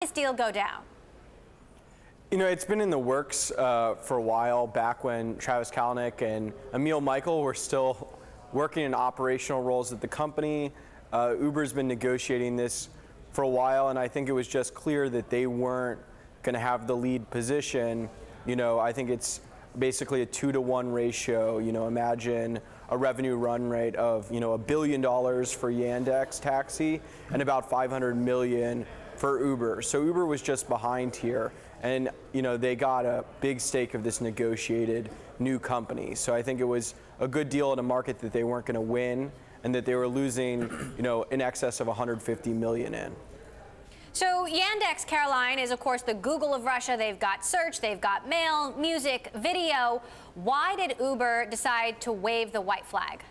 This deal go down? You know, it's been in the works for a while, back when Travis Kalanick and Emil Michael were still working in operational roles at the company. Uber's been negotiating this for a while, and I think it was just clear that they weren't going to have the lead position. You know, I think it's basically a 2-to-1 ratio. You know, imagine a revenue run rate of, you know, $1 billion for Yandex Taxi and about 500 million for Uber. So Uber was just behind here, and you know, they got a big stake of this negotiated new company. So I think it was a good deal in a market that they weren't going to win, and that they were losing, you know, in excess of 150 million in. So Yandex, Caroline, is of course the Google of Russia. They've got search, they've got mail, music, video. Why did Uber decide to wave the white flag?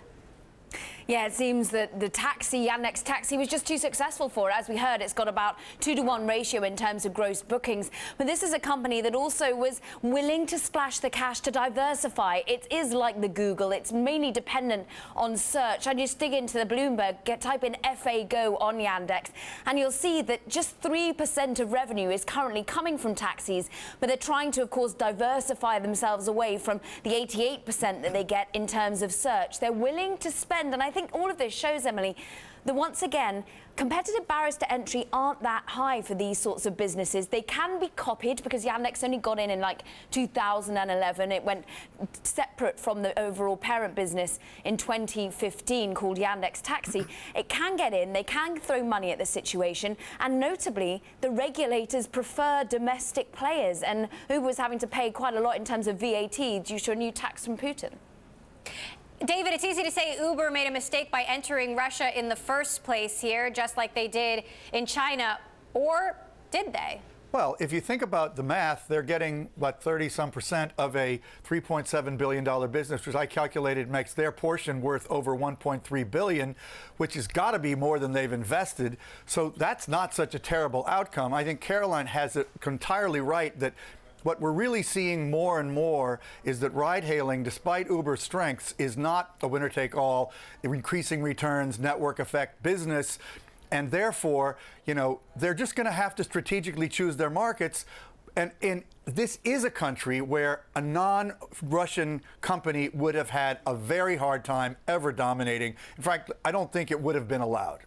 Yeah, it seems that the Yandex Taxi was just too successful for it. As we heard, it's got about 2-to-1 ratio in terms of gross bookings. But this is a company that also was willing to splash the cash to diversify. It is like the Google. It's mainly dependent on search. I just dig into the Bloomberg, type in FA Go on Yandex, and you'll see that just 3% of revenue is currently coming from taxis. But they're trying to, of course, diversify themselves away from the 88% that they get in terms of search. They're willing to spend, and I think all of this shows, Emily, that once again, competitive barriers to entry aren't that high for these sorts of businesses. They can be copied because Yandex only got in like 2011. It went separate from the overall parent business in 2015 called Yandex Taxi. It can get in, they can throw money at the situation, and notably, the regulators prefer domestic players, and Uber was having to pay quite a lot in terms of VAT due to a new tax from Putin. David, it's easy to say Uber made a mistake by entering Russia in the first place here, just like they did in China, or did they? Well, if you think about the math, they're getting, what, 30-some% of a $3.7 billion business, which I calculated makes their portion worth over $1.3 billion, which has got to be more than they've invested. So that's not such a terrible outcome. I think Caroline has it entirely right that what we're really seeing more and more is that ride-hailing, despite Uber's strengths, is not a winner-take-all, increasing returns, network effect business. And therefore, you know, they're just going to have to strategically choose their markets. And this is a country where a non-Russian company would have had a very hard time ever dominating. In fact, I don't think it would have been allowed.